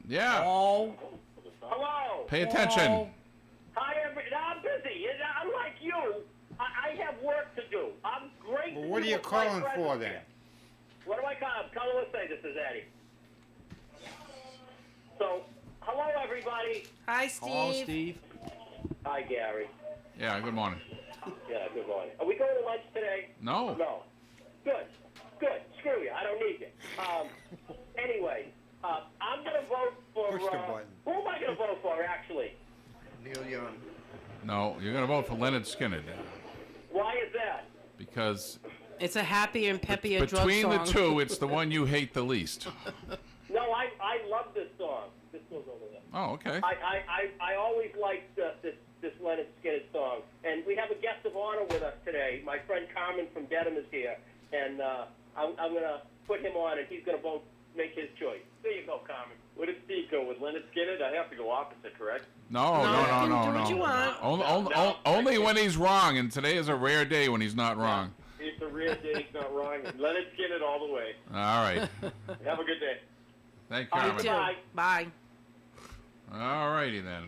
Yeah. Oh. Hello. Pay attention. Oh. Hi, everybody. I'm busy. I'm like you. I have work to do. I'm great. Well, what are you calling for then? What do I call him? Tell him what say this is Eddie. So, hello, everybody. Hi, Steve. Hello, Steve. Hi, Gary. Yeah, good morning. Yeah, good morning. Are we going to lunch today? No. No. Good. Good. Screw you. I don't need you. Anyway, I'm going to vote for... Push the button. Who am I going to vote for, actually? Neil Young. No, you're going to vote for Leonard Skinner Why is that? because It's a happy and peppy drug song. between the two, it's the one you hate the least. No, I love this song. This goes over there. Oh, okay. I always liked this Leonard Skinner song. And we have a guest of honor with us today. My friend Carmen from Dedham is here. And I'm going to put him on, and he's going to make his choice. There you go, Carmen. What did Steve go with? Leonard Skinner? I have to go opposite, correct? No. do what you want. Only when he's wrong, and today is a rare day when he's not wrong. It's a rare day, he's not wrong. Leonard Skinner all the way. All right. Have a good day. Thank you, You Carmen. too. Bye. Bye. All righty then.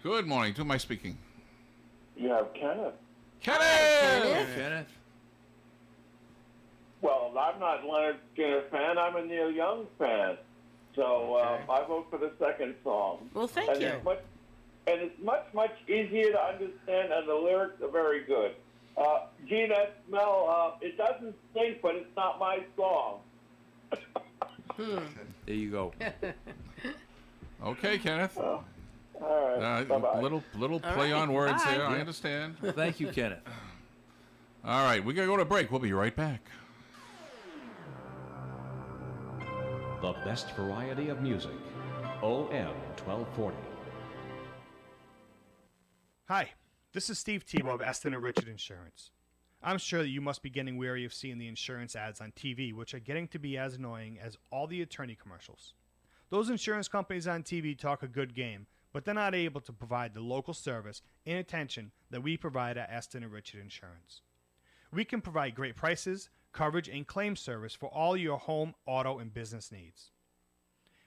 Good morning. To who am I speaking? You have Kenneth. Kenneth! Kenneth. Well, I'm not a Leonard Skinner fan. I'm a Neil Young fan. So I vote for the second song. Well, thank you. It's much easier to understand, and the lyrics are very good. Gee, that smell, it doesn't stink, but it's not my song. There you go. Okay, Kenneth. All right, bye-bye. Little All play right, on words bye. here. I Yeah. understand. Thank you, Kenneth. All right, we gotta go to break. We'll be right back. The best variety of music. OM 1240. Hi, this is Steve Tebow of Aston & Richard Insurance. I'm sure that you must be getting weary of seeing the insurance ads on TV, which are getting to be as annoying as all the attorney commercials. Those insurance companies on TV talk a good game, but they're not able to provide the local service and attention that we provide at Aston & Richard Insurance. We can provide great prices, coverage, and claim service for all your home, auto, and business needs.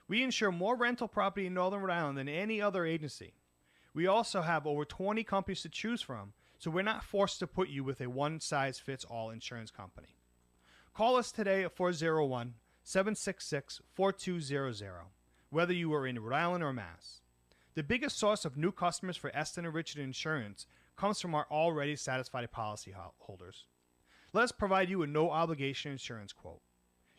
We insure more rental property in Northern Rhode Island than any other agency. We also have over 20 companies to choose from, so we're not forced to put you with a one-size-fits-all insurance company. Call us today at 401-766-4200, whether you are in Rhode Island or Mass. The biggest source of new customers for Aston & Richard Insurance comes from our already satisfied policy holders. Let us provide you a no-obligation insurance quote.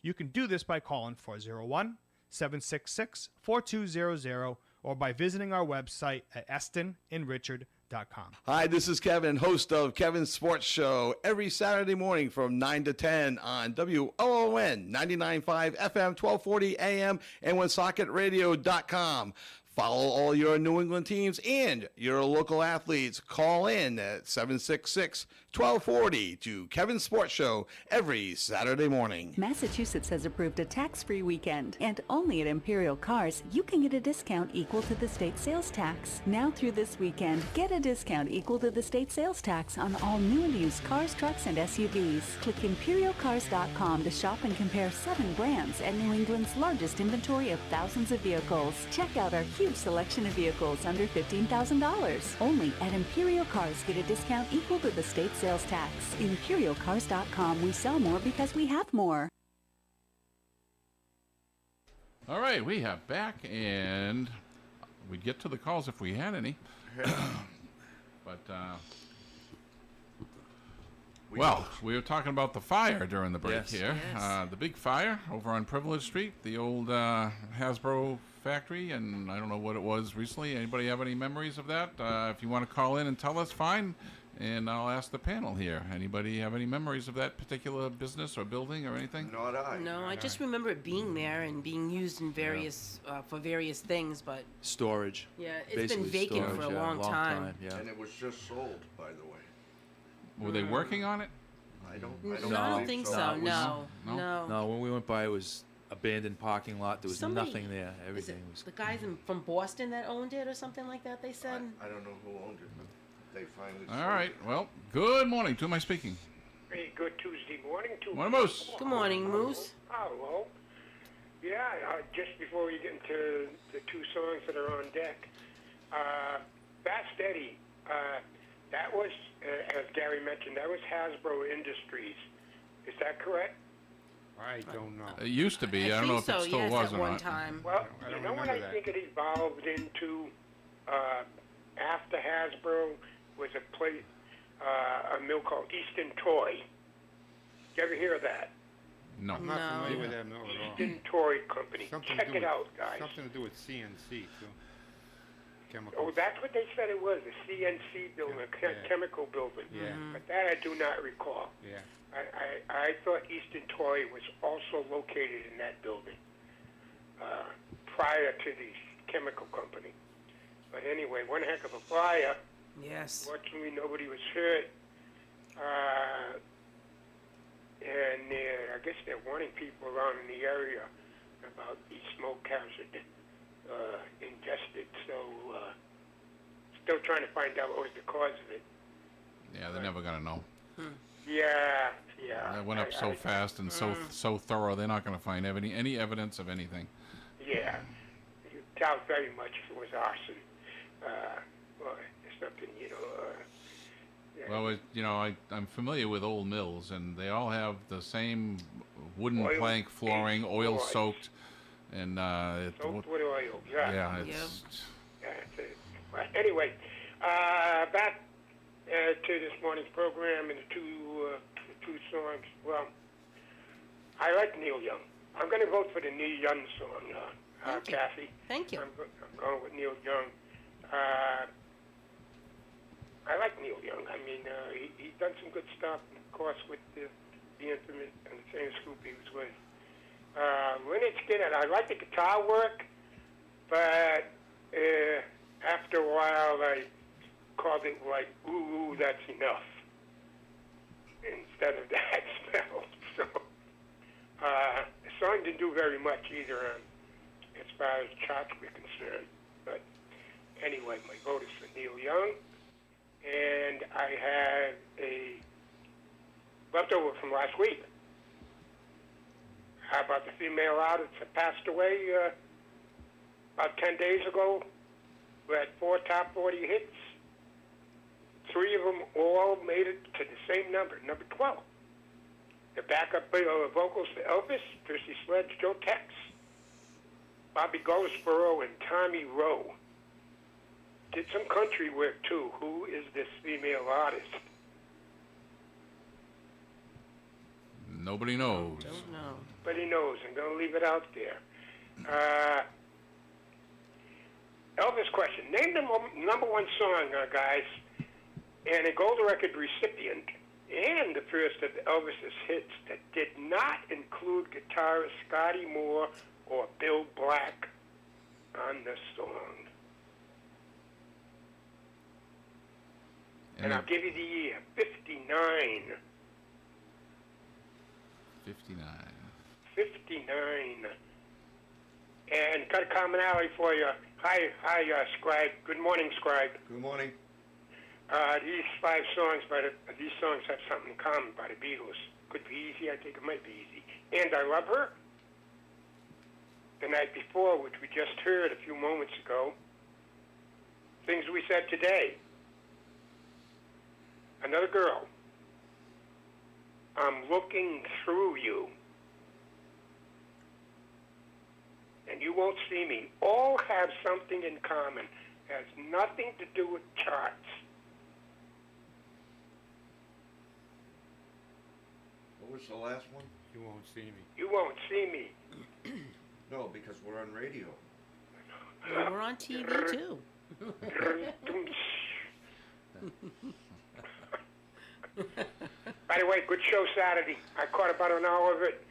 You can do this by calling 401-766-4200 or by visiting our website at astonandrichard.com. Hi, this is Kevin, host of Kevin's Sports Show every Saturday morning from 9 to 10 on WOON 99.5 FM, 1240 AM, and OneSocketRadio.com. Follow all your New England teams and your local athletes. Call in at 766-1240 to Kevin's Sports Show every Saturday morning. Massachusetts has approved a tax-free weekend, and only at Imperial Cars you can get a discount equal to the state sales tax. Now through this weekend, get a discount equal to the state sales tax on all new and used cars, trucks, and SUVs. Click ImperialCars.com to shop and compare 7 brands and New England's largest inventory of thousands of vehicles. Check out our huge selection of vehicles under $15,000. Only at Imperial Cars get a discount equal to the state sales tax. ImperialCars.com. We sell more because we have more. All right, we have back, and we'd get to the calls if we had any. But, we were talking about the fire during the break Yes. here. Yes. The big fire over on Privilege Street, the old Hasbro factory, and I don't know what it was recently. Anybody have any memories of that? If you want to call in and tell us, fine. And I'll ask the panel here. Anybody have any memories of that particular business or building or anything? Not I. No, I just remember it being there and being used in various for various things, but Storage. yeah, it's Basically been vacant storage, for a yeah, long time. Yeah. And it was just sold, by the way. Were they working on it? I don't No, I don't think so. No, No? no. No, when we went by, it was abandoned parking lot. There was Somebody- nothing there. Is Everything it was. the guys from Boston that owned it or something like that? They said. I don't know who owned it, but they finally sold All right. Well, good morning. To whom am I speaking? Hey, good Tuesday morning to Morning, Moose. Good morning, Moose. Hello. Yeah, just before we get into the two songs that are on deck, Fast Eddie, that was, as Gary mentioned, that was Hasbro Industries. Is that correct? I don't know. It used to be. I don't know if it still yes, was at or one not. time. Well, I you don't know what remember I that. think it evolved into after Hasbro was a place, a mill called Easton Toy. You ever hear of that? No. I'm not No. familiar with that mill at all. Easton Toy Company. Something to Check do it with- out, guys. Something to do with CNC, too. Oh, Chemicals. that's what they said it was, a CNC building, a Yeah. chemical building. Yeah. But that I do not recall. Yeah. I thought Easton Toy was also located in that building prior to the chemical company. But anyway, one heck of a fire. Yes. Fortunately, nobody was hurt. And I guess they're warning people around in the area about the smoke hazard ingested. So still trying to find out what was the cause of it. Yeah, they're never gonna know. Yeah. It went up so fast and so thorough. They're not gonna find any evidence of anything. Yeah. You doubt very much if it was arson. Or something, Well, I'm familiar with old mills, and they all have the same wooden Oil plank flooring, oil floors. soaked, and Soaked with oil. yeah, it's That's it. Well, anyway, back to this morning's program and the two songs. Well, I like Neil Young. I'm going to vote for the Neil Young song, Thank you. Kathy. Thank you. I'm going with Neil Young. I like Neil Young. I mean, he's done some good stuff, of course, with the Infinite and the same group he was with. Lynyrd Skynyrd, I like the guitar work, but after a while I called it like, ooh, that's enough, instead of that spell. So the song didn't do very much either as far as charts were concerned. But anyway, my vote is for Neil Young. And I had a leftover from last week. How about the female artist that passed away about 10 days ago? We had 4 top 40 hits. 3 of them all made it to the same number 12. The backup vocals for Elvis, Percy Sledge, Joe Tex, Bobby Goldsboro, and Tommy Rowe. Did some country work, too. Who is this female artist? nobody knows. Don't know. Nobody knows. I'm going to leave it out there. Elvis question. Name the number 1 song, guys, and a gold record recipient, and the first of Elvis's hits that did not include guitarist Scotty Moore or Bill Black on the song. And I'll give you the year, 59. 59. 59. And got a commonality for you. Hi, Scribe. Good morning, Scribe. Good morning. These 5 songs these songs have something in common by the Beatles. Could be easy. I think it might be easy. And I Love Her. The Night Before, which we just heard a few moments ago. Things We Said Today. Another Girl. I'm Looking Through You. And You Won't See Me. All have something in common. Has nothing to do with charts. What was the last one? You won't see me. You Won't See Me. No, because we're on radio. Well, we're on TV too. By the way, good show Saturday. I caught about an hour of it.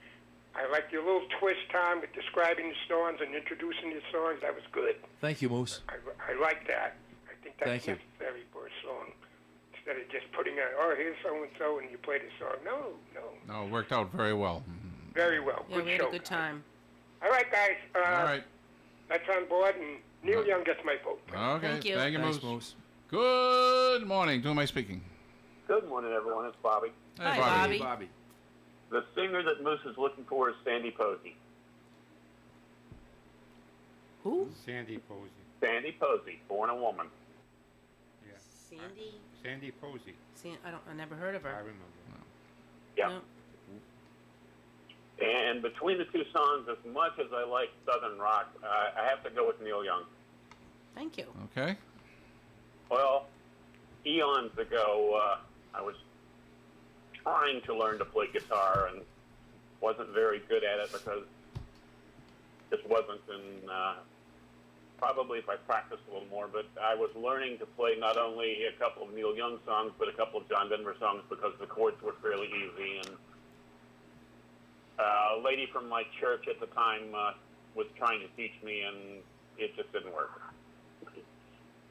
I liked your little twist, Tom, with describing the songs and introducing the songs. That was good. Thank you, Moose. I like that. I think that's Thank you. necessary for a song. Instead of just putting out, oh, here's so-and-so, and you play the song. No. No, it worked out very well. Very well. Yeah, Good we had show. a good time. All right, guys. All right. That's on board, and Neil Young gets my vote. Okay. Thank you. Thank you, Thanks, Moose. Moose. Good morning. To whom am I speaking? Good morning, everyone. It's Bobby. Hey, Hi, Bobby. Bobby. Bobby. The singer that Moose is looking for is Sandy Posey. Who? Sandy Posey. Sandy Posey, Born a Woman. Yeah. Sandy? Sandy Posey. I never heard of I her. remember. Yep. No. And between the two songs, as much as I like Southern rock, I have to go with Neil Young. Thank you. Okay. Well, eons ago, I was trying to learn to play guitar and wasn't very good at it because this wasn't in, probably if I practiced a little more, but I was learning to play not only a couple of Neil Young songs, but a couple of John Denver songs because the chords were fairly easy. And a lady from my church at the time was trying to teach me, and it just didn't work.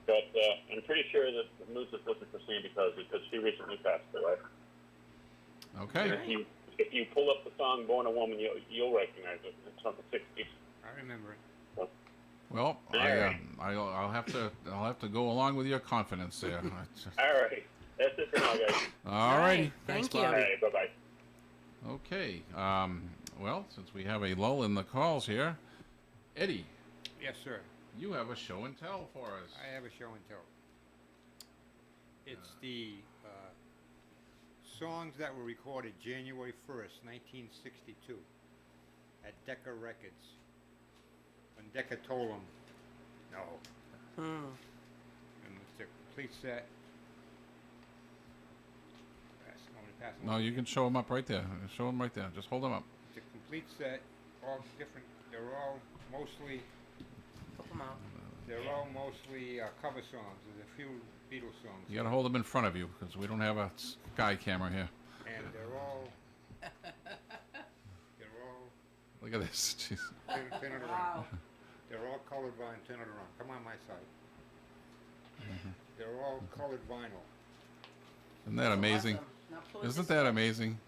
But I'm pretty sure that Moose is looking for Sandy Posey because she recently passed away. Okay. And if you pull up the song "Born a Woman," you'll recognize it. It's from the '60s. I remember it. Well, I'll have to go along with your confidence there. All right, that's it for now, guys. All righty. Thank All you. right, bye bye. Okay. Well, since we have a lull in the calls here, Eddie, Yes, sir. you have a show and tell for us. I have a show and tell. It's the songs that were recorded January 1st, 1962 at Decca Records. When Decca told them, no. Hmm. And it's a complete set. I'm gonna pass them No, on. you can show them up right there. Show them right there. Just hold them up. It's a complete set, all different, they're all mostly cover songs. There's a few Beatles songs. You got to hold them in front of you because we don't have a sky camera here. And they're all Look at this. Jeez. turn it around. They're all colored vinyl. Turn it around. Come on my side. They're all colored vinyl. Isn't that amazing? Awesome. Now pull it Isn't this that way. amazing?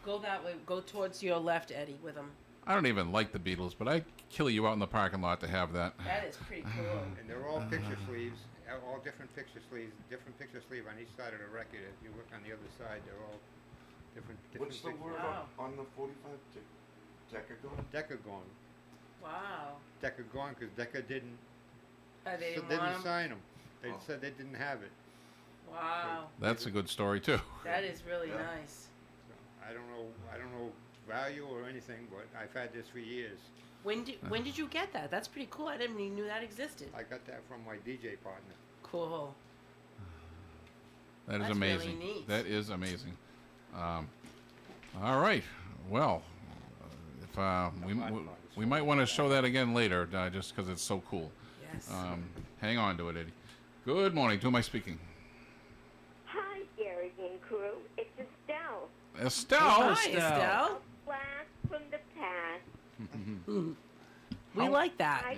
Go that way. Go towards your left, Eddie, with them. I don't even like the Beatles, but I'd kill you out in the parking lot to have that. That is pretty cool. And they're all picture sleeves, all different picture sleeves, different picture sleeve on each side of the record. If you look on the other side, they're all different What's the picture- word Wow. on the 45? Decagon? Decagon. Wow. Decagon, because Decca didn't They didn't didn't want 'em? sign them. They Oh. said they didn't have it. Wow. That's a good story too. That is really nice. So I don't know value or anything, but I've had this for years. When did you get that? That's pretty cool. I didn't even knew that existed. I got that from my DJ partner. Cool. That is That's really amazing. neat. That is amazing. All right. Well, if we might want to show that again later, just because it's so cool. Yes. Hang on to it, Eddie. Good morning. To whom am I speaking? Hi, Gary and crew. It's Estelle. Estelle. Hi, Estelle. A blast from the past. We like that.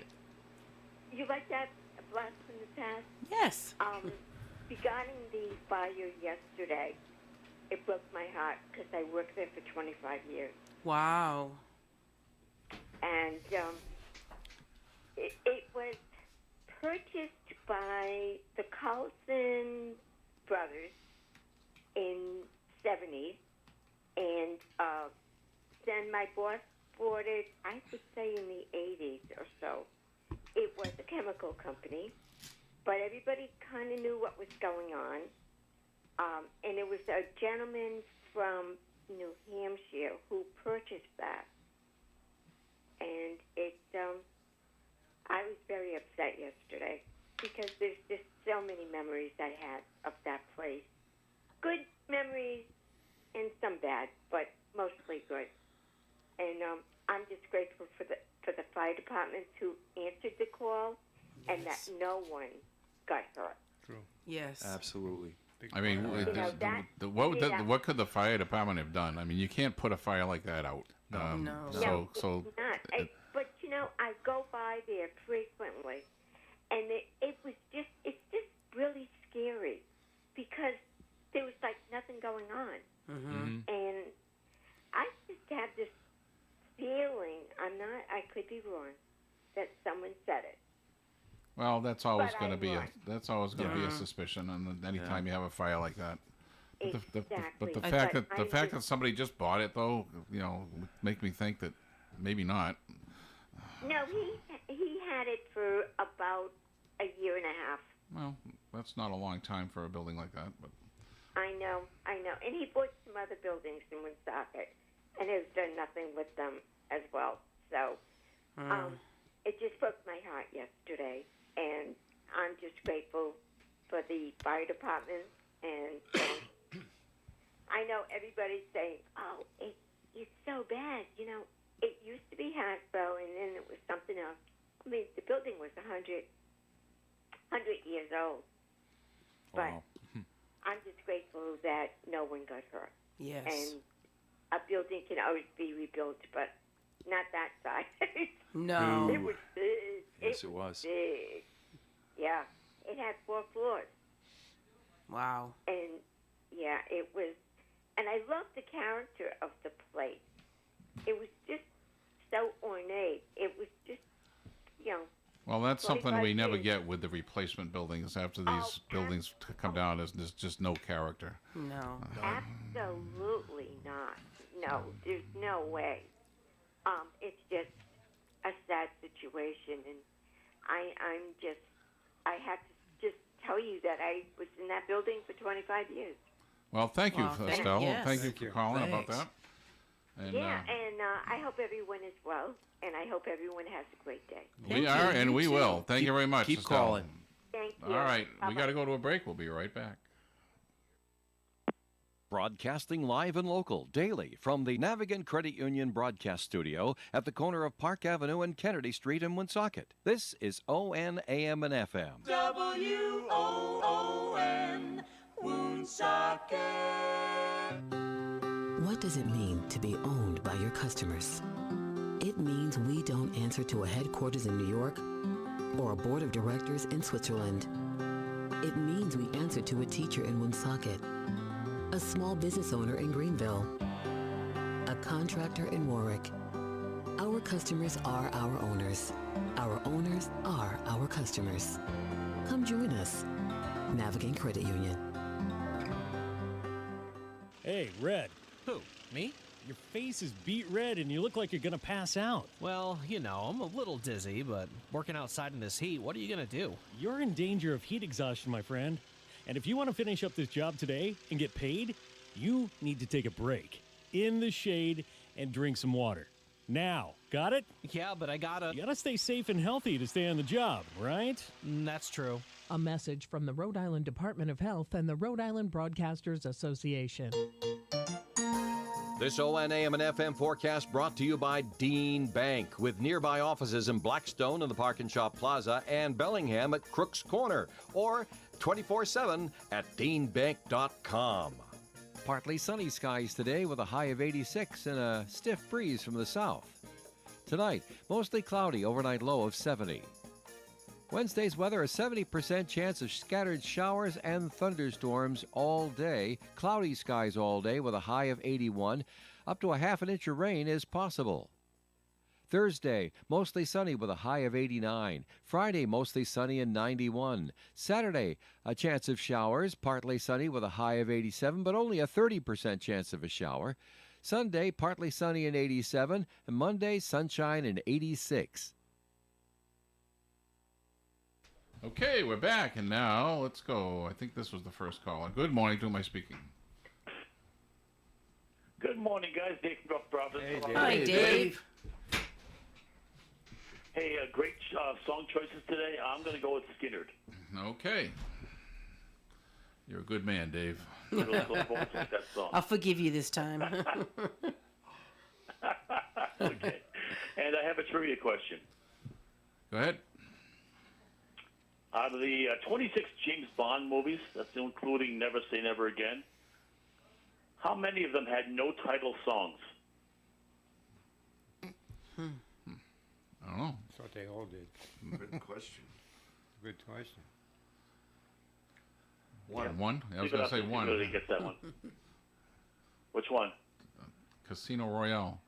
You like that? A blast from the past? Yes. Regarding the fire yesterday, it broke my heart because I worked there for 25 years. Wow. And it was purchased by the Carlson brothers in 70s, and then my boss bought it, I would say, in the 80s or so. It was a chemical company, but everybody kind of knew what was going on. And it was a gentleman from New Hampshire who purchased that. And I was very upset yesterday because there's just so many memories I had of that place. Good memories and some bad, but mostly good. And I'm just grateful for the fire departments who answered the call and that no one got hurt. True. Yes. Absolutely. I mean, what could the fire department have done? I mean, you can't put a fire like that out. No. No, it's not. But you know, I go by there frequently, and it's just really scary because there was like nothing going on, and I just have this feeling. I could be wrong, that someone said it. Well, that's always But going to I'm be right. that's always going to be a suspicion, and anytime you have a fire like that. But the Exactly. fact But that I'm that somebody just bought it, though, would make me think that maybe not. No, he had it for about a year and a half. Well, that's not a long time for a building like that, but I know. And he bought some other buildings in Woonsocket and has done nothing with them as well. So it just broke my heart yesterday. And I'm just grateful for the fire department. And I know everybody's saying, oh, it's so bad. You know, it used to be Hasbro, and then it was something else. I mean, the building was 100 years old. But I'm just grateful that no one got hurt. Yes. And a building can always be rebuilt, but not that size. No. It was big. Yes, it was. Big. Yeah. It had 4 floors. Wow. And, yeah, it was. And I loved the character of the place. It was just so ornate. It was just, you know. well, that's something 25 we never years. get with the replacement buildings. After these buildings come down, there's just no character. No. Absolutely not. No, there's no way. It's just a sad situation, and I have to just tell you that I was in that building for 25 years. Well, thank you, Estelle. yes. Thank you for calling about that. And, Yeah, and I hope everyone is well, and I hope everyone has a great day. we are, and we will. Thank you very much, Keep Estelle. calling. Thank you. All right, we Bye-bye. got to go to a break. We'll be right back. Broadcasting live and local daily from the Navigant Credit Union broadcast studio at the corner of Park Avenue and Kennedy Street in Woonsocket. This is ON AM and FM. WOON Woonsocket. What does it mean to be owned by your customers? It means we don't answer to a headquarters in New York or a board of directors in Switzerland. It means we answer to a teacher in Woonsocket, a small business owner in Greenville, a contractor in Warwick. Our customers are our owners. Our owners are our customers. Come join us. Navigant Credit Union. Hey, Red. Who? Me? Your face is beet red and you look like you're gonna pass out. Well, you know, I'm a little dizzy, but working outside in this heat, what are you gonna do? You're in danger of heat exhaustion, my friend. And if you want to finish up this job today and get paid, you need to take a break in the shade and drink some water. Now, got it? Yeah, but I gotta... You gotta stay safe and healthy to stay on the job, right? That's true. A message from the Rhode Island Department of Health and the Rhode Island Broadcasters Association. This ON AM and FM forecast brought to you by Dean Bank, with nearby offices in Blackstone in the Park and Shop Plaza and Bellingham at Crooks Corner, or 24/7 at deanbank.com. Partly sunny skies today with a high of 86 and a stiff breeze from the south. Tonight, mostly cloudy, overnight low of 70. Wednesday's weather, a 70% chance of scattered showers and thunderstorms all day. Cloudy skies all day with a high of 81. Up to a half an inch of rain is possible. Thursday, mostly sunny with a high of 89. Friday, mostly sunny and 91. Saturday, a chance of showers, partly sunny with a high of 87, but only a 30% chance of a shower. Sunday, partly sunny and 87, and Monday, sunshine and 86. Okay, we're back, and now let's go. I think this was the first caller. Good morning. To whom am I speaking? Good morning, guys. Dave from North Providence. Dave. Hi, Dave. Hey, great song choices today. I'm going to go with Skinnerd. Okay. You're a good man, Dave. That song. I'll forgive you this time. Okay. And I have a trivia question. Go ahead. Out of the 26 James Bond movies, that's including Never Say Never Again, how many of them had no title songs? I don't know. That's what they all did. Good question. Good question. One? I was going to say one. Really get that one. Which one? Casino Royale.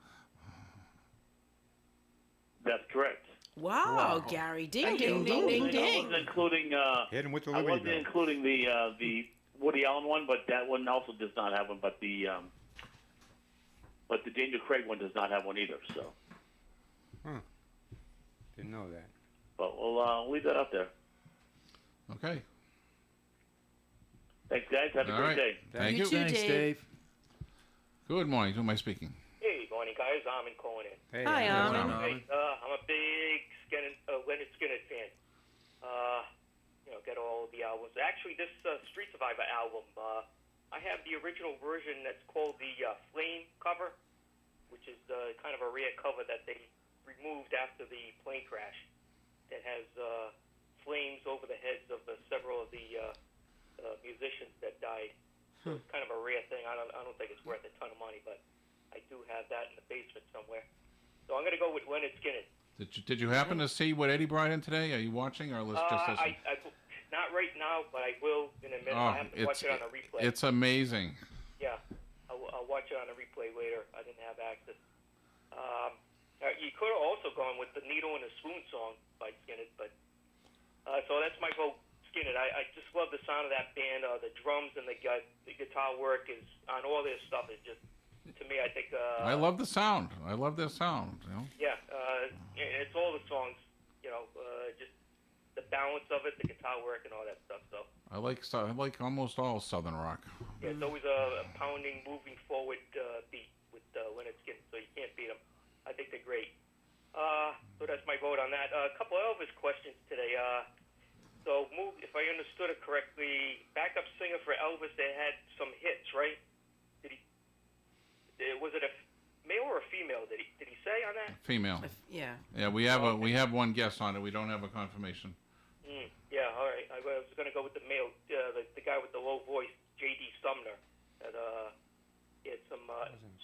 That's correct. Wow, Gary. Ding, ding, ding, ding, I ding. wasn't including, Hit him with the I Liberty wasn't Bell. including the Woody Allen one, but that one also does not have one, but the Daniel Craig one does not have one either, so. Didn't know that. But we'll leave that up there. Okay. Thanks, guys. Have a All great right. day. Thank You you. too, Dave. Good morning. Who am I speaking? Hey, morning, guys. Armin calling in. Hey, Hi, how's it Armin. going? Hey, I'm a big Leonard Skinner fan. Get all the albums. Actually, this Street Survivor album, I have the original version that's called the Flame cover, which is kind of a rare cover that they removed after the plane crash. That has flames over the heads of several of the musicians that died. So it's kind of a rare thing. I don't think it's worth a ton of money, but I do have that in the basement somewhere. So I'm going to go with Leonard Skinner. Did you happen to see what Eddie brought in today? Are you watching or let's just listen? Not right now, but I will in a minute. Oh, I have to watch it on a replay. It's amazing. Yeah, I'll watch it on a replay later. I didn't have access. You could have also gone with the Needle and the Spoon song by Skinner, but so that's my vote, Skinner. I just love the sound of that band. The drums and the guitar work is on all their stuff is just, to me, I think. I love the sound. I love their sound. You know? Yeah, it's all the songs. Just the balance of it, the guitar work, and all that stuff. So. I like almost all Southern rock. Yeah, it's always a pounding, moving forward beat with Leonard Skinner, so you can't beat them. I think they're great. So that's my vote on that. A couple of Elvis questions today. If I understood it correctly, backup singer for Elvis, they had some hits, right? Was it a male or a female? Did he say on that? Female. Yeah. Yeah, we have one guess on it. We don't have a confirmation. Yeah, all right. I was going to go with the male, the guy with the low voice, J.D. Sumner, that he had some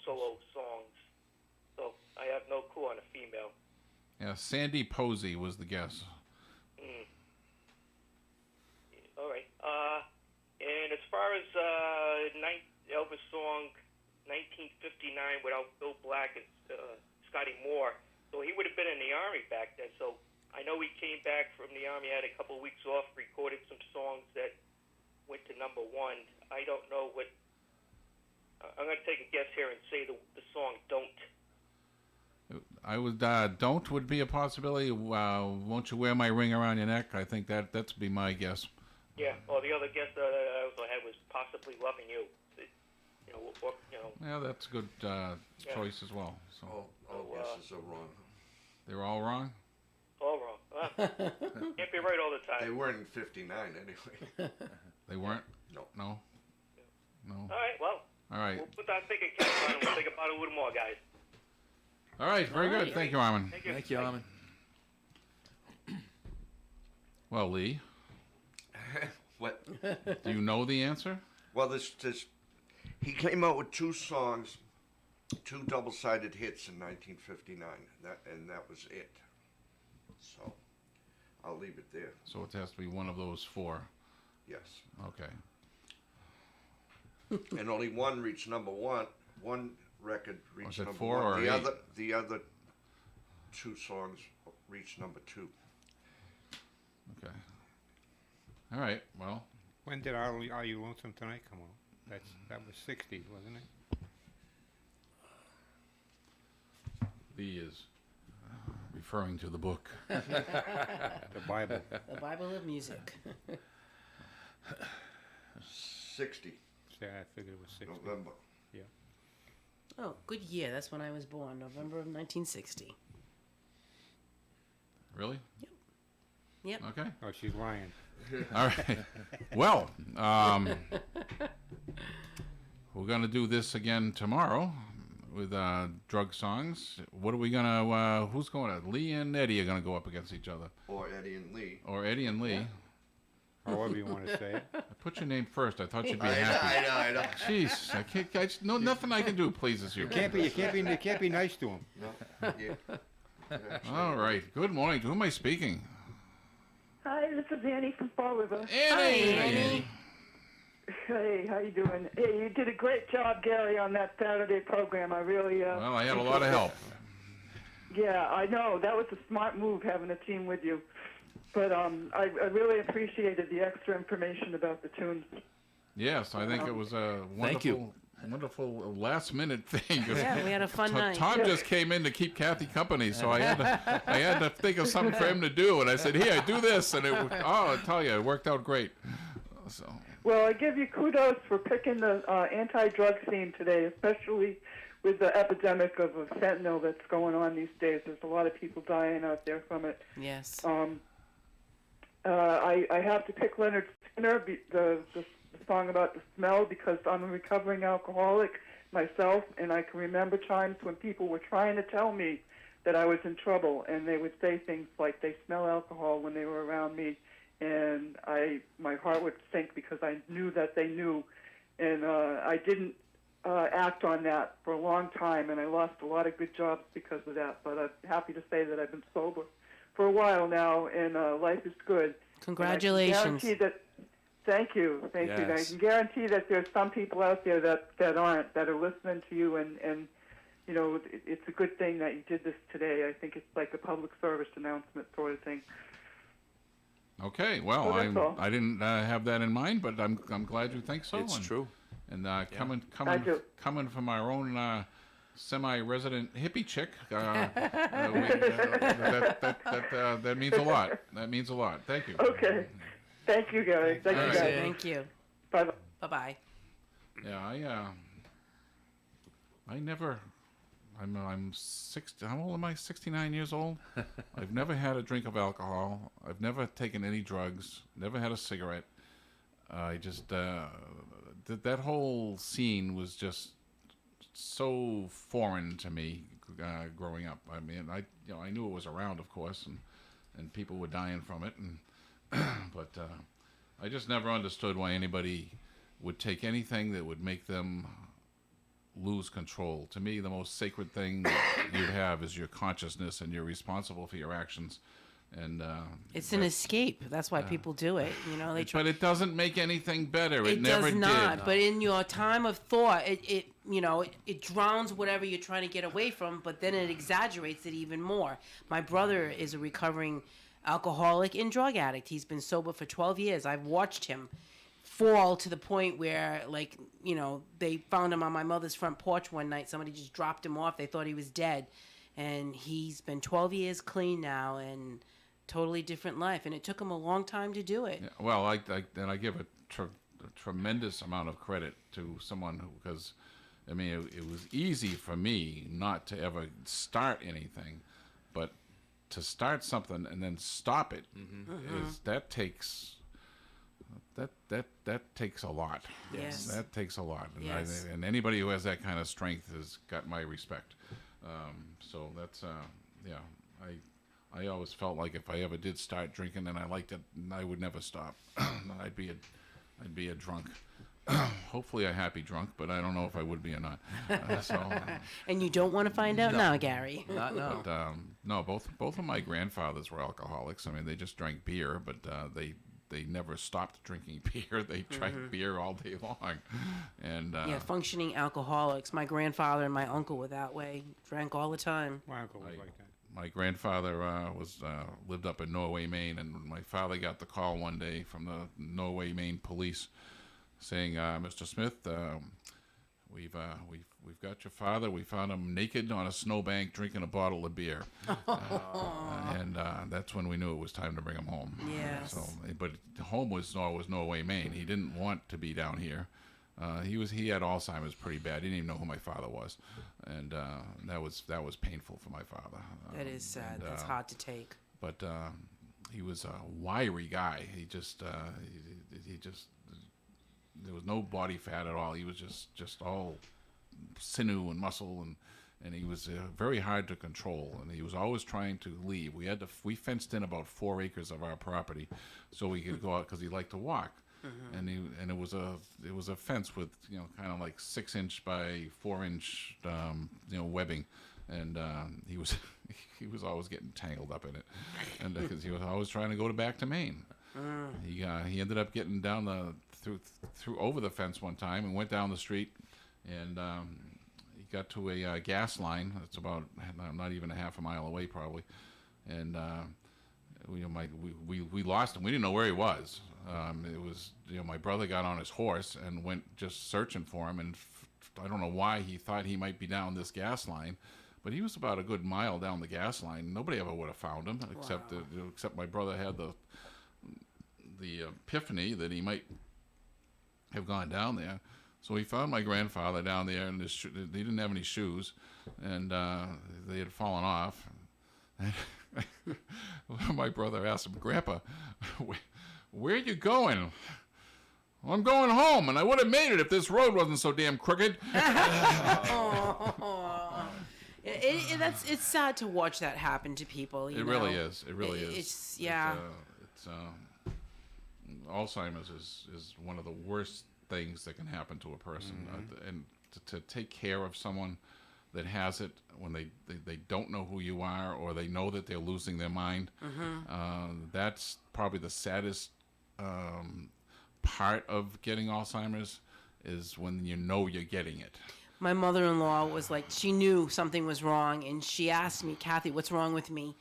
solo songs. So I have no clue on a female. Yeah, Sandy Posey was the guess. All right. And as far as Elvis song 1959 without Bill Black and Scotty Moore, so he would have been in the Army back then. So I know he came back from the Army, had a couple of weeks off, recorded some songs that went to #1. I don't know what. I'm going to take a guess here and say the song "Don't." I would "Don't" would be a possibility. Won't you wear my ring around your neck? I think that's be my guess. Yeah. Well, the other guess that I also had was possibly "Loving You." Yeah, that's a good choice as well. So all guesses are wrong. They're all wrong. All wrong. Can't be right all the time. They weren't in '59 anyway. They weren't. No. No. All right. Well. All right. We'll put that thinking cap on and we'll think about it a little more, guys. All right. Very good. Thank you, Armin. Thank you, Armin. Well, Lee, What? do you know the answer? Well, he came out with two songs, two double-sided hits in 1959. That was it. So I'll leave it there. So it has to be one of those four. Yes. Okay. And only one reached #1. One record reached it #1. 4 or the 8? The other two songs reached #2. Okay. All right. Well. When did Are You Lonesome Tonight come out? That was 60s, wasn't it? Lee is referring to the book. The Bible. The Bible of music. 60. Yeah, I figured it was 60. November. Yeah. Oh, good year. That's when I was born, November of 1960. Really? Yep. Okay. Oh, she's lying. All right. Well, we're going to do this again tomorrow with drug songs. What are we going to, who's going to, Lee and Eddie are going to go up against each other. Or Eddie and Lee. Or Eddie and Lee. Yeah. However you want to say it. I put your name first. I thought you'd be I happy. know. Jeez, I can't. Nothing I can do pleases you. You can't be nice to him. No. Yeah. All right. Good morning. To who am I speaking? Hi, this is Annie from Fall River. Annie. Hey, how you doing? Hey, you did a great job, Gary, on that Saturday program. I really. Well, I had a lot of help. Yeah, I know. That was a smart move having a team with you. But I really appreciated the extra information about the tunes. Yes, I think it was a wonderful, wonderful last-minute thing. Yeah, we had a fun night. Tom just came in to keep Kathy company, so I had to think of something for him to do, and I said, "Here, do this," and I tell you, it worked out great. So. Well, I give you kudos for picking the anti-drug theme today, especially with the epidemic of fentanyl that's going on these days. There's a lot of people dying out there from it. Yes. I have to pick Leonard Skinner, the song about the smell, because I'm a recovering alcoholic myself, and I can remember times when people were trying to tell me that I was in trouble, and they would say things like they smell alcohol when they were around me, and my heart would sink because I knew that they knew, and I didn't act on that for a long time, and I lost a lot of good jobs because of that, but I'm happy to say that I've been sober for a while now, and life is good. Congratulations. Thank you. I can guarantee that there's some people out there that aren't, that are listening to you, and you know, it's a good thing that you did this today. I think it's like a public service announcement sort of thing. Okay, well, I didn't have that in mind, but I'm glad you think so. It's true. And coming from our own semi-resident hippie chick, that means a lot. That means a lot. Thank you. Okay. Thank you, Gary. Thank you, guys. Thank you. Bye. Bye-bye. Yeah, I never. I'm 60. How old am I? 69 years old. I've never had a drink of alcohol. I've never taken any drugs. Never had a cigarette. I just that whole scene was just so foreign to me growing up. I mean, I knew it was around, of course, and people were dying from it, but I just never understood why anybody would take anything that would make them lose control. To me, the most sacred thing you have is your consciousness, and you're responsible for your actions. And it's an escape. That's why people do it. You know, but it doesn't make anything better. It never does not. did. But in your time of thought, it drowns whatever you're trying to get away from. But then it exaggerates it even more. My brother is a recovering alcoholic and drug addict. He's been sober for 12 years. I've watched him fall to the point where, like, you know, they found him on my mother's front porch one night. Somebody just dropped him off. They thought he was dead, and he's been 12 years clean now and totally different life, and it took him a long time to do it. Yeah, well, I give a tremendous amount of credit to someone who, because I mean, it was easy for me not to ever start anything, but to start something and then stop it that takes a lot. Yes, that takes a lot, and, yes. And anybody who has that kind of strength has got my respect. So that's I always felt like if I ever did start drinking and I liked it, I would never stop. I'd be a drunk. Hopefully a happy drunk, but I don't know if I would be or not. And you don't want to find out now, Gary. Not now. But, no, both of my grandfathers were alcoholics. I mean, they just drank beer, but they never stopped drinking beer. They drank beer all day long. And functioning alcoholics. My grandfather and my uncle were that way. Drank all the time. My uncle was like that. My grandfather lived up in Norway, Maine, and my father got the call one day from the Norway, Maine police saying, "Mr. Smith, we've got your father. We found him naked on a snowbank drinking a bottle of beer." And that's when we knew it was time to bring him home. Yes. But home was Norway, Maine. He didn't want to be down here. He had Alzheimer's pretty bad. He didn't even know who my father was, and that was painful for my father. That is sad. That's hard to take. But he was a wiry guy. He just there was no body fat at all. He was just all sinew and muscle, and he was very hard to control. And he was always trying to leave. We fenced in about 4 acres of our property so we could go out because he liked to walk. And it was a fence with, you know, kind of like 6-inch by 4-inch webbing, and he was always getting tangled up in it, and because he was always trying to go back to Maine. He ended up getting down through over the fence one time and went down the street, and he got to a gas line that's about not even a half a mile away probably, and we lost him. We didn't know where he was. It was, my brother got on his horse and went just searching for him, and I don't know why he thought he might be down this gas line, but he was about a good mile down the gas line. Nobody ever would have found him, except my brother had the epiphany that he might have gone down there. So he found my grandfather down there, and he didn't have any shoes, and they had fallen off. My brother asked him, "Grandpa, where are you going?" "Well, I'm going home, and I would have made it if this road wasn't so damn crooked." It's sad to watch that happen to people. It really is. It really is. It's yeah. Alzheimer's is one of the worst things that can happen to a person, and to take care of someone that has it when they don't know who you are, or they know that they're losing their mind. That's probably the saddest part of getting Alzheimer's, is when you know you're getting it. My mother-in-law was like, she knew something was wrong, and she asked me, "Kathy, what's wrong with me?"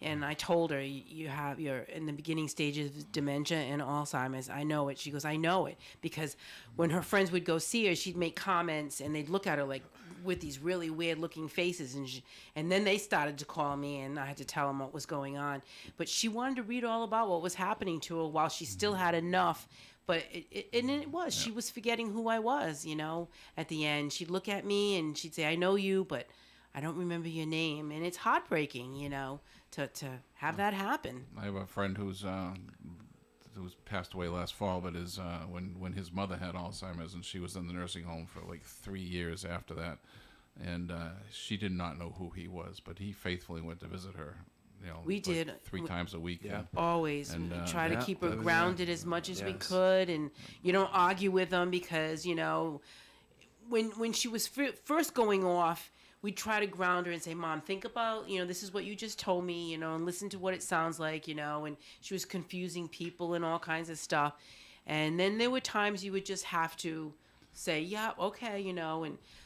And I told her, you're in the beginning stages of dementia and Alzheimer's. I know it. She goes, "I know it." Because when her friends would go see her, she'd make comments, and they'd look at her like with these really weird-looking faces. And then they started to call me, and I had to tell them what was going on. But she wanted to read all about what was happening to her while she still had enough. But she was forgetting who I was, at the end. She'd look at me, and she'd say, "I know you, but I don't remember your name." And it's heartbreaking, to have that happen. I have a friend who's passed away last fall, but when his mother had Alzheimer's, and she was in the nursing home for like 3 years after that, and she did not know who he was, but he faithfully went to visit her. We did 3 times a week. Yeah. Always. And, We try to keep her that was, grounded as much as we Yes. could, and you don't argue with them because when she was first going off, we'd try to ground her and say, "Mom, think about, this is what you just told me, and listen to what it sounds like, and she was confusing people and all kinds of stuff. And then there were times you would just have to say, "Yeah, okay,"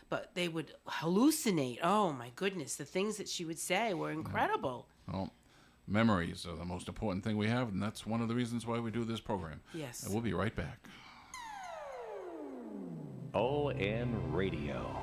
but they would hallucinate. Oh my goodness, the things that she would say were incredible. Well, memories are the most important thing we have, and that's one of the reasons why we do this program. Yes. And we'll be right back. ON Radio.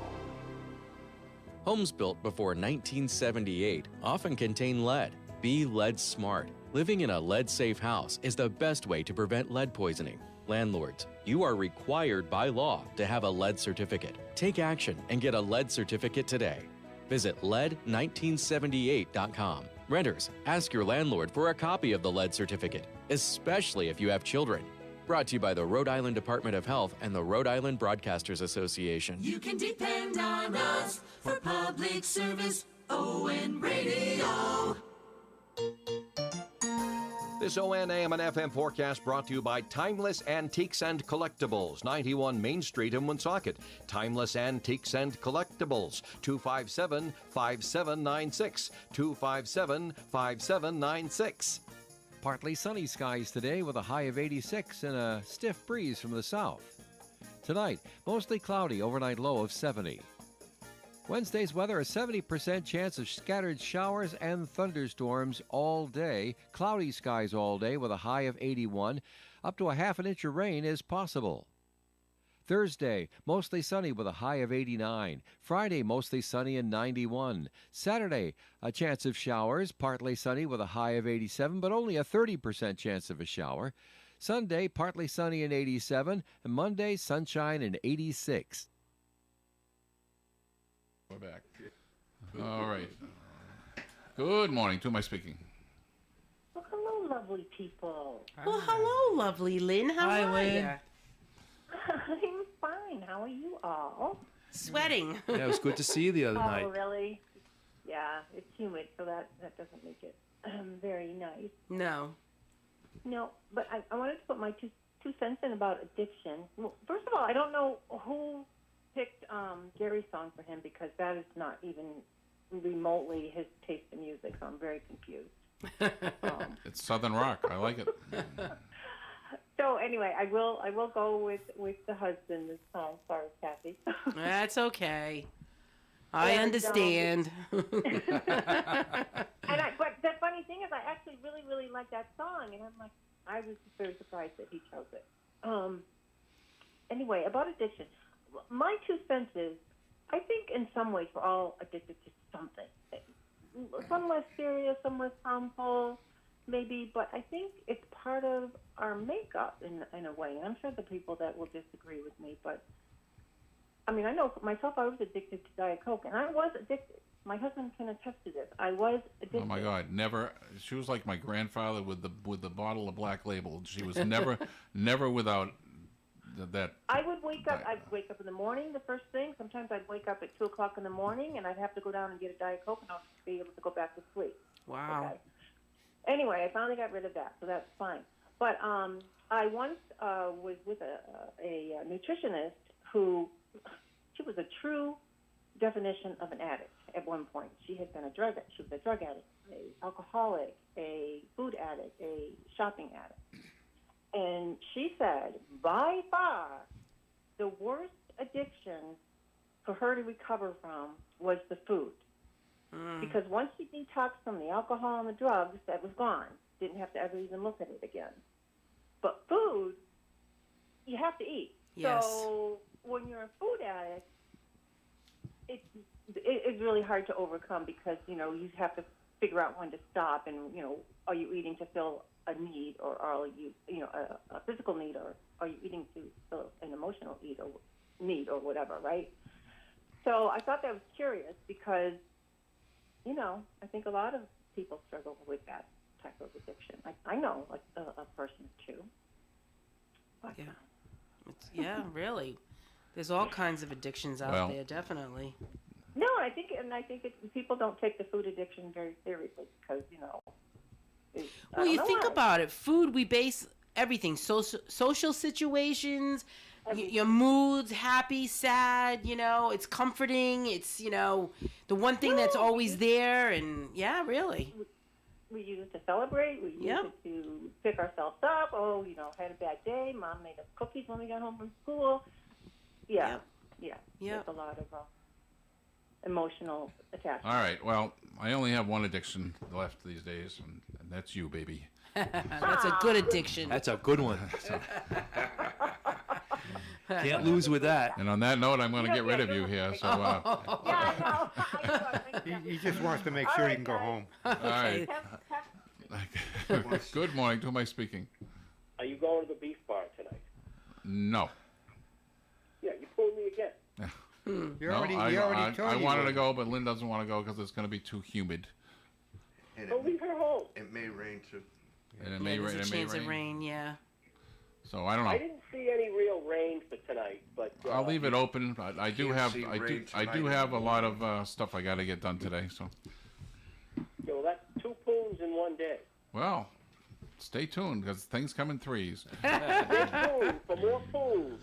Homes built before 1978 often contain lead. Be lead smart. Living in a lead-safe house is the best way to prevent lead poisoning. Landlords, you are required by law to have a lead certificate. Take action and get a lead certificate today. Visit lead1978.com. Renters, ask your landlord for a copy of the lead certificate, especially if you have children. Brought to you by the Rhode Island Department of Health and the Rhode Island Broadcasters Association. You can depend on us for public service. ON Radio. This ON AM and FM forecast brought to you by Timeless Antiques and Collectibles, 91 Main Street in Woonsocket. Timeless Antiques and Collectibles, 257-5796, 257-5796. Partly sunny skies today with a high of 86 and a stiff breeze from the south. Tonight, mostly cloudy, overnight low of 70. Wednesday's weather, a 70% chance of scattered showers and thunderstorms all day. Cloudy skies all day with a high of 81. Up to a half an inch of rain is possible. Thursday, mostly sunny with a high of 89. Friday, mostly sunny and 91. Saturday, a chance of showers, partly sunny with a high of 87, but only a 30% chance of a shower. Sunday, partly sunny and 87, and Monday, sunshine and 86. We're back. All right. Good morning. To my speaking. Well, hello, lovely people. Well, hello, lovely Lynn. How Hi, are Lynn. you? I'm fine. How are you all? Sweating. Yeah, it was good to see you the other night. Oh, really? Yeah, it's humid, so that doesn't make it very nice. No. No, but I wanted to put my two cents in about addiction. Well, first of all, I don't know who picked Gary's song for him, because that is not even remotely his taste in music, so I'm very confused. It's Southern rock. I like it. So anyway, I will go with the husband this time. Sorry, Kathy. That's okay. I understand. But the funny thing is, I actually really, really like that song, and I'm like, I was very surprised that he chose it. Anyway, about addiction. my 2 cents is, I think in some ways we're all addicted to something. Some less serious, some less harmful, maybe, but I think it's part of our makeup in a way. And I'm sure the people that will disagree with me, but I mean, I know myself, I was addicted to Diet Coke, and I was addicted. My husband can attest to this. I was addicted. Oh my God! Never. She was like my grandfather with the bottle of Black Label. She was never without that. I would wake up. I'd wake up in the morning. The first thing. Sometimes I'd wake up at 2:00 in the morning, and I'd have to go down and get a Diet Coke, and I'd be able to go back to sleep. Wow. Okay. Anyway, I finally got rid of that, so that's fine. But I once was with a nutritionist who, she was a true definition of an addict at one point. She had been she was a drug addict, an alcoholic, a food addict, a shopping addict. And she said, by far, the worst addiction for her to recover from was the food. Because once she detoxed from the alcohol and the drugs, that was gone. Didn't have to ever even look at it again. But food, you have to eat. Yes. So when you're a food addict, it's really hard to overcome because, you know, you have to figure out when to stop and, you know, are you eating to fill a need or are you, a physical need, or are you eating to fill an emotional need or whatever, right? So I thought that was curious because, you know, I think a lot of people struggle with that type of addiction. I know like a person or two. But, Yeah, really. There's all kinds of addictions out there, definitely. No, I think people don't take the food addiction very seriously because, you know. Well, you think about it. Food, we base everything. Social situations, your moods, happy, sad, you know, it's comforting. It's, you know, the one thing that's always there. And, yeah, really. We use it to celebrate. We use it to pick ourselves up. Oh, you know, had a bad day. Mom made us cookies when we got home from school. Yeah. There's a lot of emotional attachment. All right. Well, I only have one addiction left these days, and that's you, baby. That's a good addiction. That's a good one. Can't lose with that. And on that note, I'm going to get rid of you here. So. He just wants to make sure he can go home. All right. Good morning. To whom am I speaking? Are you going to the beef bar tonight? No. Yeah, you fooled me again. I wanted to go, but Lynn doesn't want to go because it's going to be too humid. And Well, leave her home. It may rain too. And it may rain. There's a chance of rain, yeah. So I don't know. I didn't see any real rain for tonight, but I'll leave it open. I do Can't have see I rain do tonight have a lot of stuff I got to get done today. So. Yeah, well, that's 2 poons in one day. Well, stay tuned because things come in threes. Stay tuned for more poons.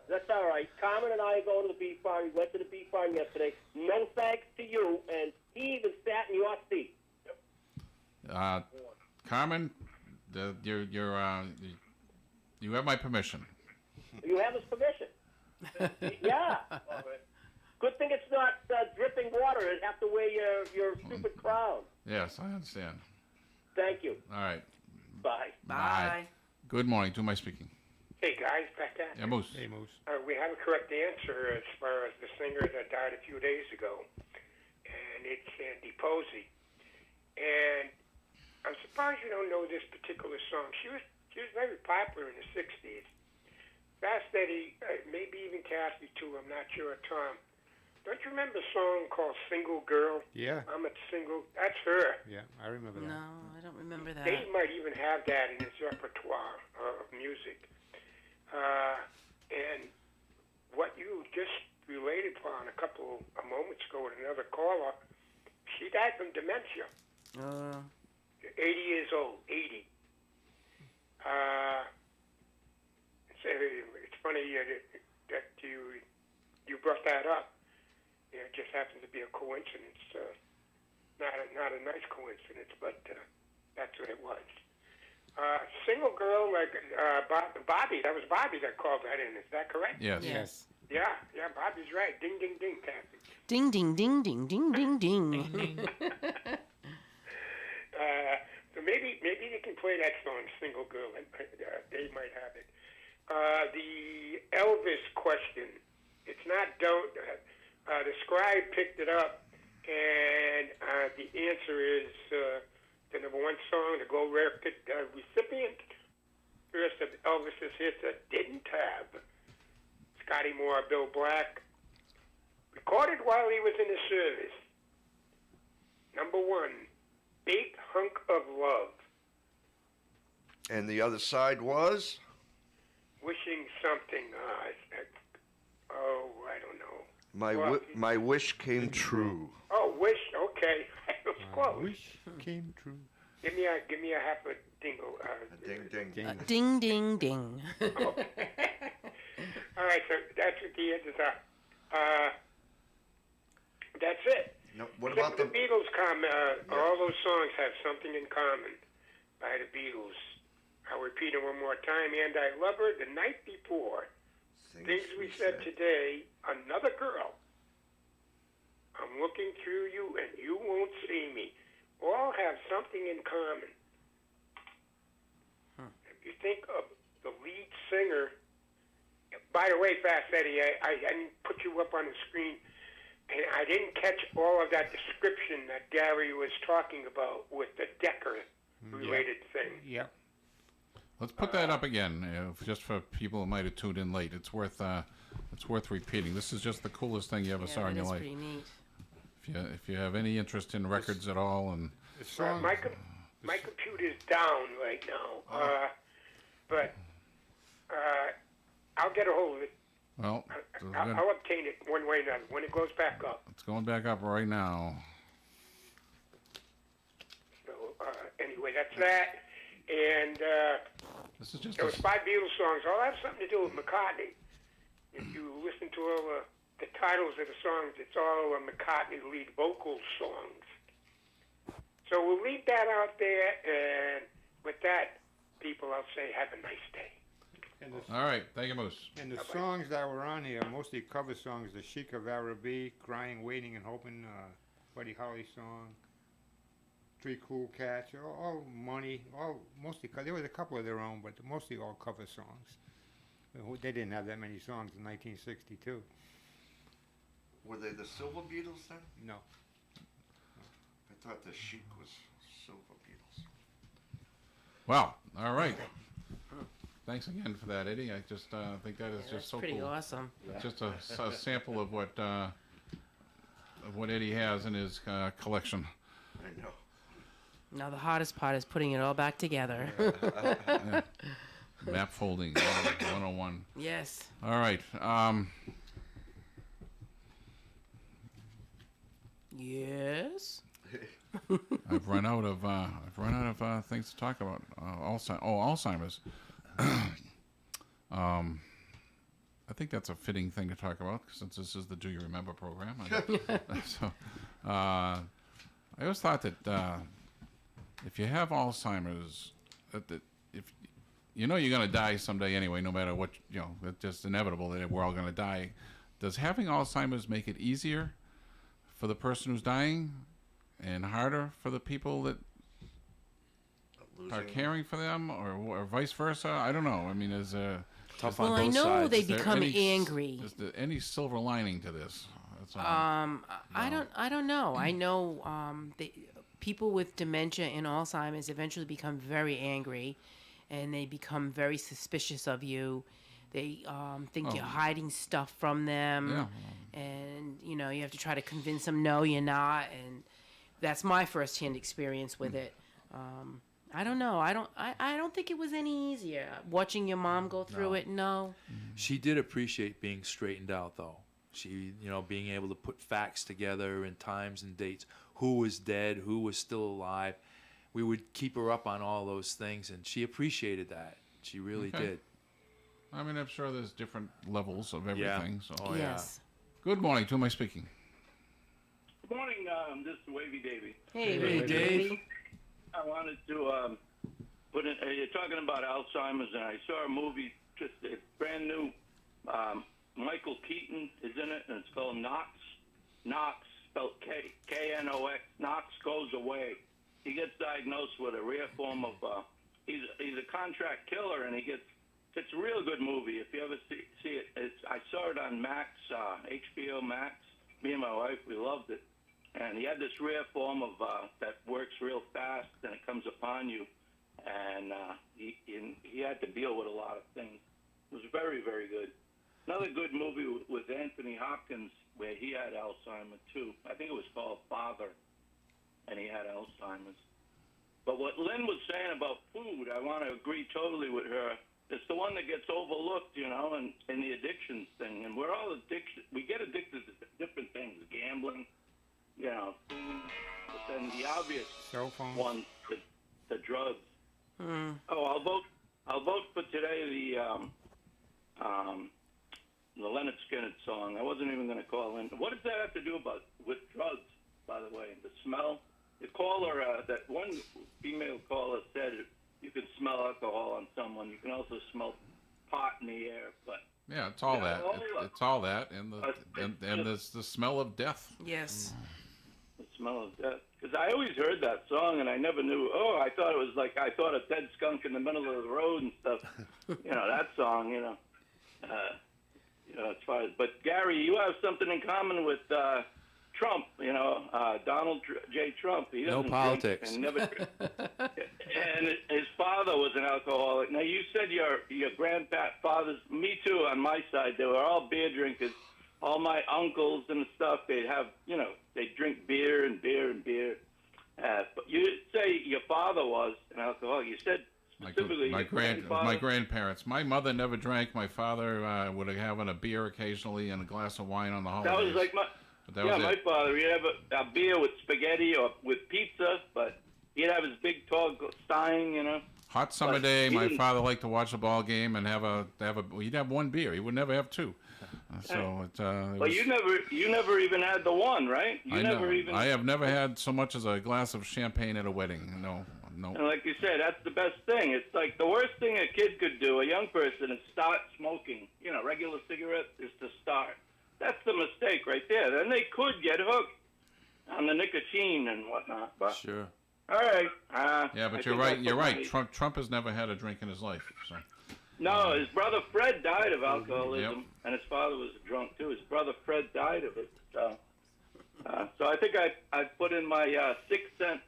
That's all right. Carmen and I are going to the beef farm. We went to the beef farm yesterday. No thanks to you, and he even sat in your seat. Carmen, you have my permission. You have his permission. Yeah. Good thing it's not dripping water. You'd have to wear your stupid crown. Yes, I understand. Thank you. All right. Bye. Bye. Good morning. To whom am I speaking? Hey, guys, back at Yeah, Moose. Hey, Moose. We have a correct answer as far as the singer that died a few days ago, and it's Sandy Posey. And I'm surprised you don't know this particular song. She was very popular in the 60s. Fascinating, maybe even Kathy too, I'm not sure, Tom. Don't you remember a song called Single Girl? Yeah. I'm a single. That's her. Yeah, I remember that. No, I don't remember that. Dave might even have that in his repertoire of music. And what you just related upon a couple of moments ago with another caller, she died from dementia. 80 years old, 80. It's funny that you brought that up. It just happens to be a coincidence. Not a nice coincidence, but that's what it was. Single Girl, like Bobby. That was Bobby that called that in. Is that correct? Yes. Yeah, Bobby's right. Ding, ding, ding, Kathy. Ding, ding, ding, ding, ding, ding, ding. So maybe they can play that song, Single Girl. They might have it. the Elvis question. It's not don't. The scribe picked it up, and the answer is the number one song, the gold record recipient, first of Elvis's hits that didn't have Scotty Moore, Bill Black, recorded while he was in the service. Number one, Big Hunk of Love. And the other side was? Wishing something. I don't know. My wish came true. Oh, wish. Okay, it was close. Wish came true. Give me a half a dingle. Ding, ding. Ding, ding, ding. All right, so that's what the answers are. That's it. No, what Except about the Beatles? All those songs have something in common by the Beatles. I'll repeat it one more time. And I Love Her, The Night Before. Things We Said Today, Another Girl. I'm Looking Through You and You Won't See Me. All have something in common. If you think of the lead singer, by the way, Fast Eddie, I didn't put you up on the screen, and I didn't catch all of that description that Gary was talking about with the Decker-related thing. Yep. Let's put that up again, just for people who might have tuned in late. It's worth repeating. This is just the coolest thing you ever saw in your life. Pretty neat. If you have any interest in records at all, and My computer's down right now, but I'll get a hold of it. well, I'll obtain it one way or another when it goes back up. it's going back up right now. So anyway, that's that. And This is just there was 5 Beatles songs. All have something to do with McCartney. If you listen to all the titles of the songs, it's all McCartney lead vocal songs. So we'll leave that out there, and with that, people, I'll say have a nice day. And All right, thank you, Moose. And the songs that were on here, mostly cover songs. The Chic of Araby, Crying, Waiting, and Hoping, Buddy Holly song, Three Cool Cats, all Money, all mostly. There was a couple of their own, but mostly all cover songs. They didn't have that many songs in 1962. Were they the Silver Beatles then? No. I thought the Chic was Silver Beatles. Well, all right. Thanks again for that, Eddie. I just think that is just so pretty cool. awesome. Just a sample of what Eddie has in his collection. I know. Now the hardest part is putting it all back together. Yeah. Map folding 101. Yes. All right. Yes. I've run out of things to talk about. Alzheimer's. I think that's a fitting thing to talk about since this is the Do You Remember program. So, I always thought that if you have Alzheimer's, that if you know you're going to die someday anyway, no matter what, it's just inevitable that we're all going to die. Does having Alzheimer's make it easier for the person who's dying and harder for the people that are caring for them, or vice versa? I don't know. I mean, is tough well, on both I know sides. they become angry. Is there any silver lining to this? That's all. I don't know. I know people with dementia and Alzheimer's eventually become very angry, and they become very suspicious of you. They think you're hiding stuff from them, and you have to try to convince them, no, you're not. And that's my firsthand experience with it. I don't know. I don't think it was any easier watching your mom go through it. No. She did appreciate being straightened out, though. She, being able to put facts together and times and dates, who was dead, who was still alive. We would keep her up on all those things, and she appreciated that. She really did. I mean, I'm sure there's different levels of everything. So. Oh, yes. Good morning. To whom am I speaking? Good morning. This is Wavy Davy. Hey, Dave. I wanted to put in. You're talking about Alzheimer's, and I saw a movie, just a brand new. Michael Keaton is in it, and it's called Knox. Knox, spelled K-N-O-X. Knox Goes Away. He gets diagnosed with a rare form of. He's a contract killer, and he gets It's a real good movie. If you ever see it, I saw it on Max, HBO Max. Me and my wife, we loved it. And he had this rare form of that works real fast, and it comes upon you. And he had to deal with a lot of things. It was very, very good. Another good movie with Anthony Hopkins, where he had Alzheimer's too. I think it was called Father, and he had Alzheimer's. But what Lynn was saying about food, I want to agree totally with her. It's the one that gets overlooked, you know, and the addictions thing. And we're all addicted. We get addicted to different things, gambling, you know, food. But then the obvious cell phone one, the drugs. Oh, I'll vote for today the Leonard Skinner song. I wasn't even going to call in. What does that have to do with drugs, by the way? The smell? The caller, that one female caller said you can smell alcohol on someone. You can also smell pot in the air. But yeah, it's all that. It's all that, and the smell of death. Yes. The smell of death. Because I always heard that song, and I never knew. Oh, I thought it was like I thought a dead skunk in the middle of the road and stuff. You know that song. You know, as far as. But Gary, you have something in common with Trump. You know, Donald J. Trump. He doesn't No politics. Drink and never. And his father was an alcoholic. Now you said your grandfathers. Me too. On my side, they were all beer drinkers. All my uncles and stuff, they'd have, you know, they'd drink beer and beer and beer. But you didn't say your father was an alcoholic. You said specifically my grandparents. My mother never drank. My father would have having a beer occasionally and a glass of wine on the holidays. That was like my father. He'd have a beer with spaghetti or with pizza, but he'd have his big tall stein, you know. Hot summer day, my father liked to watch a ball game and he'd have one beer. He would never have two. But you never even had the one, right? I have never had so much as a glass of champagne at a wedding. No. And like you said, that's the best thing. It's like the worst thing a kid could do, a young person, is start smoking. You know, regular cigarette is to start. That's the mistake right there. Then they could get hooked on the nicotine and whatnot. But sure. All right. Yeah, but you're right. You're right. Trump has never had a drink in his life. So. No, his brother Fred died of alcoholism, and his father was a drunk too. His brother Fred died of it. So I think I put in my 6 cents.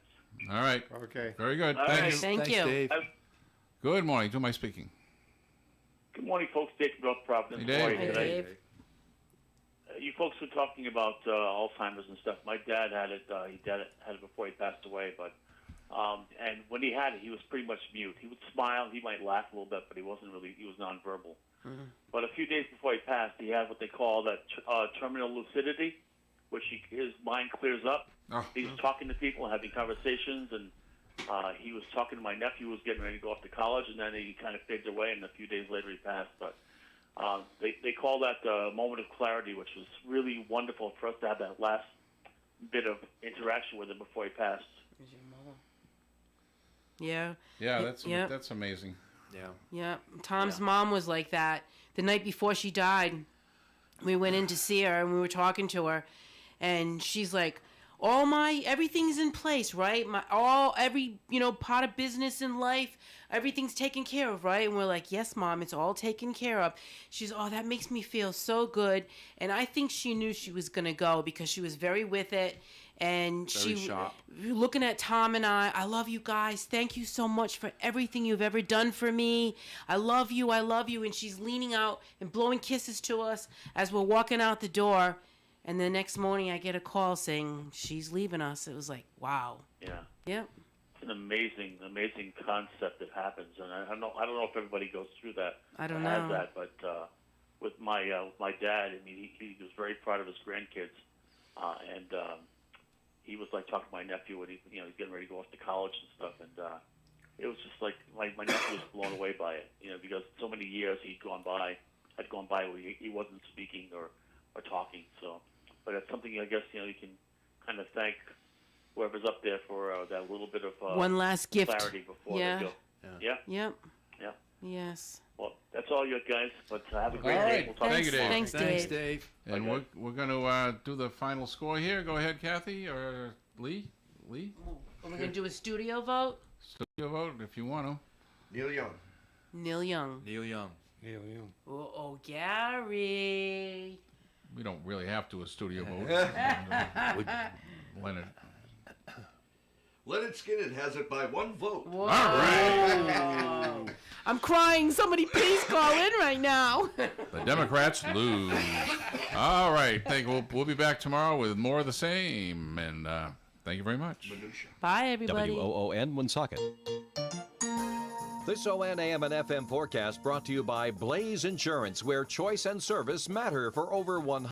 All right. Okay. Very good. All Thank right. you. Thank you. Dave. Good morning. To my speaking. Good morning, folks. Dave from North Providence. Hey, Dave. How are you Hey, today? Dave. You folks were talking about Alzheimer's and stuff. My dad had it. He had it before he passed away, but. And when he had it, he was pretty much mute. He would smile, he might laugh a little bit, but he was nonverbal. Mm-hmm. But a few days before he passed, he had what they call that terminal lucidity, which his mind clears up. Oh. He's talking to people, having conversations, and he was talking to my nephew who was getting ready to go off to college, and then he kind of fades away, and a few days later he passed. But they call that the moment of clarity, which was really wonderful for us to have that last bit of interaction with him before he passed. Yeah. Yeah, that's amazing. Yeah. Tom's mom was like that. The night before she died, we went in to see her and we were talking to her, and she's like, everything's in place, right? Every part of business in life, everything's taken care of, right? And we're like, yes, Mom, it's all taken care of. She's, that makes me feel so good. And I think she knew she was gonna go because she was very with it. And Very sharp. Looking at Tom and I love you guys. Thank you so much for everything you've ever done for me. I love you. And she's leaning out and blowing kisses to us as we're walking out the door. And the next morning I get a call saying she's leaving us. It was like, wow. Yeah. Yep. It's an amazing concept that happens, and I don't know if everybody goes through that. I don't has know. that, but with my dad, I mean, he was very proud of his grandkids, and he was like talking to my nephew when he's getting ready to go off to college and stuff, and it was just like my nephew was blown away by it, because so many years had gone by where he wasn't speaking or talking. So, but it's something I guess you can kind of thank whoever's up there for that little bit of one last gift. Clarity before Yeah. they go. Yeah. Yep. Yeah. Yes. Well, that's all you guys. But have a great All day. right. We'll talk Thank you, Dave. Thanks, Dave. And Okay. we're going to do the final score here. Go ahead, Kathy or Lee. Are we going to do a studio vote? Studio vote if you want to. Neil Young. Neil Young. Neil Young. Neil Young. Oh, Gary. We don't really have to a studio vote. Leonard. Leonard Skinner has it by one vote. Whoa. All right. I'm crying. Somebody please call in right now. The Democrats lose. All right. We'll be back tomorrow with more of the same. And thank you very much. Bye, everybody. WOON Woonsocket. This ON AM and FM forecast brought to you by Blaze Insurance, where choice and service matter for over 100.